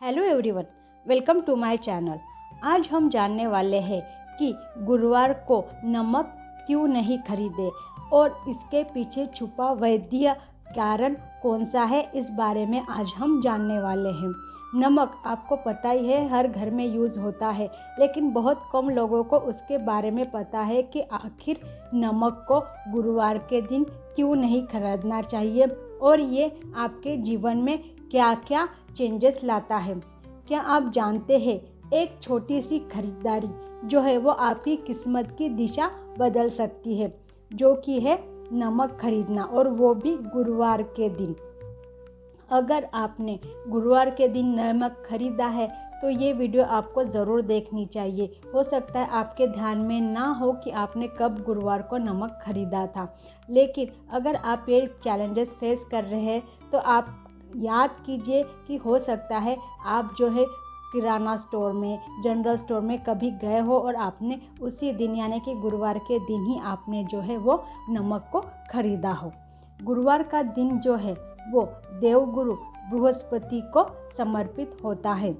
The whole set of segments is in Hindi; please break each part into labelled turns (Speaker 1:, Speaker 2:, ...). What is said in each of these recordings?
Speaker 1: Hello everyone, welcome to my channel. आज हम जानने वाले हैं कि गुरुवार को नमक क्यों नहीं खरीदे और इसके पीछे छुपा वैद्य कारण कौन सा है, इस बारे में आज हम जानने वाले हैं। नमक आपको पता ही है, हर घर में यूज़ होता है, लेकिन बहुत कम लोगों को उसके बारे में पता है कि आखिर नमक को गुरुवार के दिन क्यों नहीं खरीदना चाहिए और ये आपके जीवन में क्या क्या चेंजेस लाता है। क्या आप जानते हैं, एक छोटी सी खरीदारी जो है वो आपकी किस्मत की दिशा बदल सकती है, जो कि है नमक खरीदना, और वो भी गुरुवार के दिन। अगर आपने गुरुवार के दिन नमक खरीदा है तो ये वीडियो आपको ज़रूर देखनी चाहिए। हो सकता है आपके ध्यान में ना हो कि आपने कब गुरुवार को नमक खरीदा था, लेकिन अगर आप ये चैलेंजेस फेस कर रहे हैं तो आप याद कीजिए कि हो सकता है आप जो है किराना स्टोर में, जनरल स्टोर में कभी गए हो और आपने उसी दिन यानी कि गुरुवार के दिन ही आपने जो है वो नमक को खरीदा हो। गुरुवार का दिन जो है वो देवगुरु बृहस्पति को समर्पित होता है।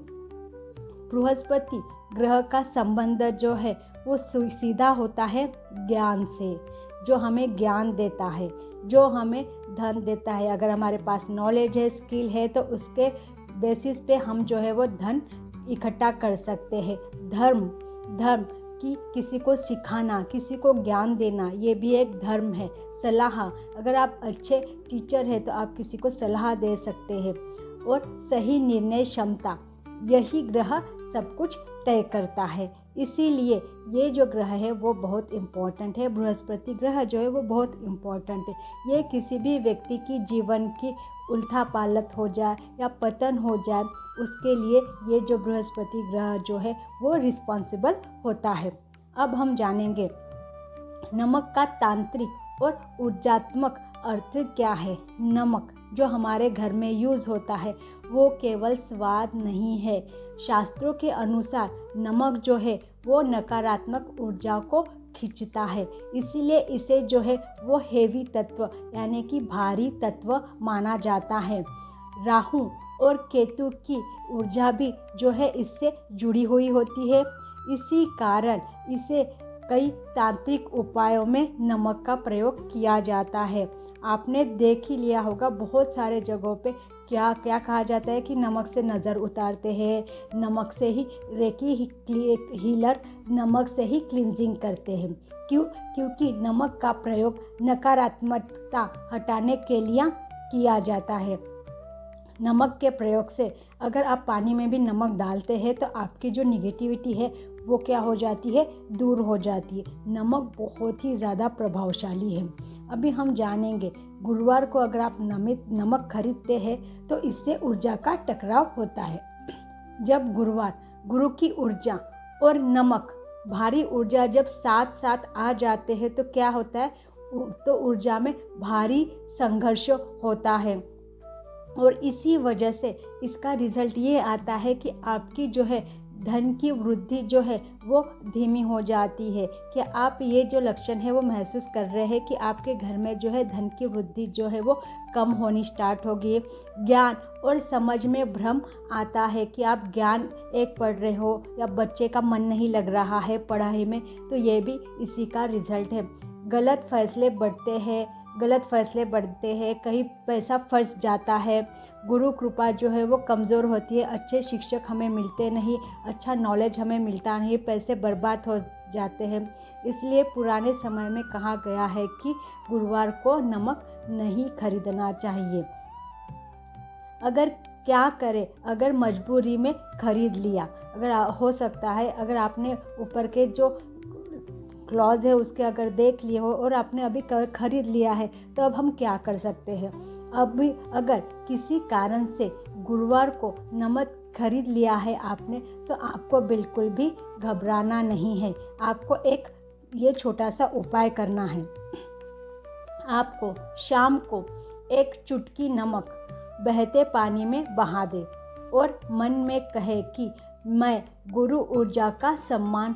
Speaker 1: बृहस्पति ग्रह का संबंध जो है वो सीधा होता है ज्ञान से, जो हमें ज्ञान देता है, जो हमें धन देता है। अगर हमारे पास नॉलेज है, स्किल है, तो उसके बेसिस पे हम जो है वो धन इकट्ठा कर सकते हैं। धर्म कि किसी को सिखाना, किसी को ज्ञान देना, ये भी एक धर्म है। सलाह, अगर आप अच्छे टीचर हैं तो आप किसी को सलाह दे सकते हैं। और सही निर्णय क्षमता, यही ग्रह सब कुछ तय करता है। इसीलिए ये जो ग्रह है वो बहुत इम्पोर्टेंट है। बृहस्पति ग्रह जो है वो बहुत इम्पोर्टेंट है। ये किसी भी व्यक्ति की जीवन की उल्था पालत हो जाए या पतन हो जाए, उसके लिए ये जो बृहस्पति ग्रह जो है वो रिस्पॉन्सिबल होता है। अब हम जानेंगे नमक का तांत्रिक और ऊर्जात्मक अर्थ क्या है। नमक जो हमारे घर में यूज़ होता है वो केवल स्वाद नहीं है। शास्त्रों के अनुसार नमक जो है वो नकारात्मक ऊर्जा को खींचता है, इसीलिए इसे जो है वो हेवी तत्व यानी कि भारी तत्व माना जाता है। राहु और केतु की ऊर्जा भी जो है इससे जुड़ी हुई होती है। इसी कारण इसे कई तांत्रिक उपायों में नमक का प्रयोग किया जाता है। आपने देख ही लिया होगा, बहुत सारे जगहों पे क्या क्या कहा जाता है कि नमक से नज़र उतारते हैं, नमक से ही रेकी हीलर नमक से ही क्लींजिंग करते हैं। क्योंकि नमक का प्रयोग नकारात्मकता हटाने के लिए किया जाता है। नमक के प्रयोग से अगर आप पानी में भी नमक डालते हैं तो आपकी जो निगेटिविटी है वो क्या हो जाती है, दूर हो जाती है। नमक बहुत ही ज़्यादा प्रभावशाली है। अभी हम जानेंगे गुरुवार को अगर आप नमक खरीदते हैं तो इससे ऊर्जा का टकराव होता है। जब गुरुवार, गुरु की ऊर्जा और नमक, भारी ऊर्जा जब साथ साथ आ जाते हैं तो क्या होता है, तो ऊर्जा में भारी संघर्ष होता है। और इसी वजह से इसका रिजल्ट ये आता है कि आपकी जो है धन की वृद्धि जो है वो धीमी हो जाती है। कि आप ये जो लक्षण है वो महसूस कर रहे हैं कि आपके घर में जो है धन की वृद्धि जो है वो कम होनी स्टार्ट हो गई है। ज्ञान और समझ में भ्रम आता है कि आप ज्ञान एक पढ़ रहे हो या बच्चे का मन नहीं लग रहा है पढ़ाई में, तो ये भी इसी का रिजल्ट है। गलत फैसले बढ़ते हैं, कहीं पैसा फंस जाता है। गुरु कृपा जो है वो कमज़ोर होती है, अच्छे शिक्षक हमें मिलते नहीं, अच्छा नॉलेज हमें मिलता नहीं, पैसे बर्बाद हो जाते हैं। इसलिए पुराने समय में कहा गया है कि गुरुवार को नमक नहीं खरीदना चाहिए। अगर क्या करें, अगर मजबूरी में खरीद लिया, अगर हो सकता है अगर आपने ऊपर के जो क्लॉज है उसके अगर देख लिए हो और आपने अभी खरीद लिया है, तो अब हम क्या कर सकते हैं। अभी अगर किसी कारण से गुरुवार को नमक खरीद लिया है आपने, तो आपको बिल्कुल भी घबराना नहीं है। आपको एक ये छोटा सा उपाय करना है। आपको शाम को एक चुटकी नमक बहते पानी में बहा दे और मन में कहे कि मैं गुरु ऊर्जा का सम्मान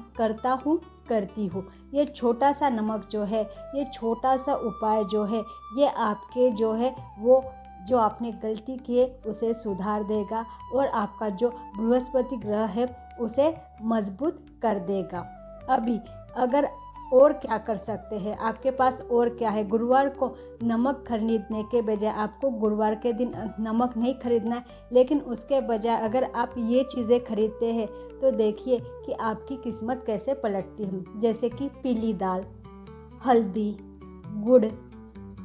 Speaker 1: करती हूँ। ये छोटा सा नमक जो है, ये छोटा सा उपाय जो है, ये आपके जो है वो जो आपने गलती की है उसे सुधार देगा और आपका जो बृहस्पति ग्रह है उसे मजबूत कर देगा। अभी अगर और क्या कर सकते हैं, आपके पास और क्या है। गुरुवार को नमक खरीदने के बजाय आपको गुरुवार के दिन नमक नहीं खरीदना है, लेकिन उसके बजाय अगर आप ये चीज़ें खरीदते हैं तो देखिए कि आपकी किस्मत कैसे पलटती है। जैसे कि पीली दाल, हल्दी, गुड़,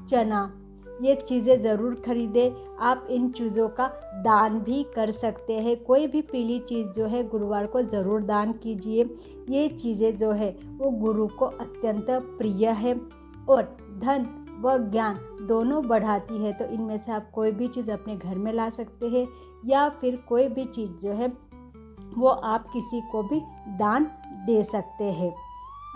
Speaker 1: चना, ये चीज़ें ज़रूर खरीदें। आप इन चीज़ों का दान भी कर सकते हैं। कोई भी पीली चीज़ जो है गुरुवार को ज़रूर दान कीजिए। ये चीज़ें जो है वो गुरु को अत्यंत प्रिय है और धन व ज्ञान दोनों बढ़ाती है। तो इनमें से आप कोई भी चीज़ अपने घर में ला सकते हैं या फिर कोई भी चीज़ जो है वो आप किसी को भी दान दे सकते हैं।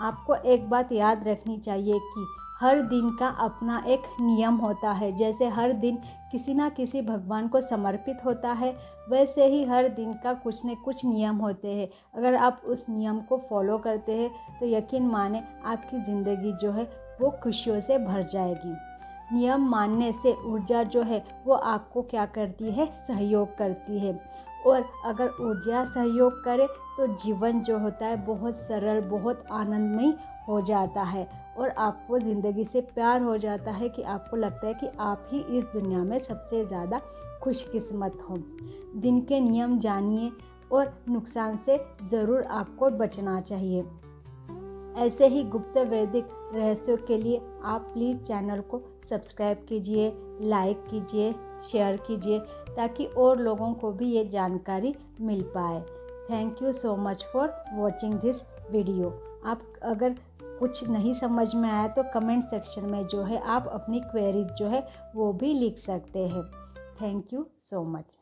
Speaker 1: आपको एक बात याद रखनी चाहिए कि हर दिन का अपना एक नियम होता है। जैसे हर दिन किसी ना किसी भगवान को समर्पित होता है, वैसे ही हर दिन का कुछ न कुछ नियम होते हैं। अगर आप उस नियम को फॉलो करते हैं तो यकीन माने आपकी ज़िंदगी जो है वो खुशियों से भर जाएगी। नियम मानने से ऊर्जा जो है वो आपको क्या करती है, सहयोग करती है। और अगर ऊर्जा सहयोग करे तो जीवन जो होता है बहुत सरल, बहुत आनंदमय हो जाता है और आपको ज़िंदगी से प्यार हो जाता है कि आपको लगता है कि आप ही इस दुनिया में सबसे ज़्यादा खुशकिस्मत हो। दिन के नियम जानिए और नुकसान से ज़रूर आपको बचना चाहिए। ऐसे ही गुप्त वैदिक रहस्यों के लिए आप प्लीज़ चैनल को सब्सक्राइब कीजिए, लाइक कीजिए, शेयर कीजिए ताकि और लोगों को भी ये जानकारी मिल पाए। Thank you so much for watching this video. आप अगर कुछ नहीं समझ में आया तो कमेंट सेक्शन में जो है आप अपनी क्वेरी जो है वो भी लिख सकते हैं। Thank you so much.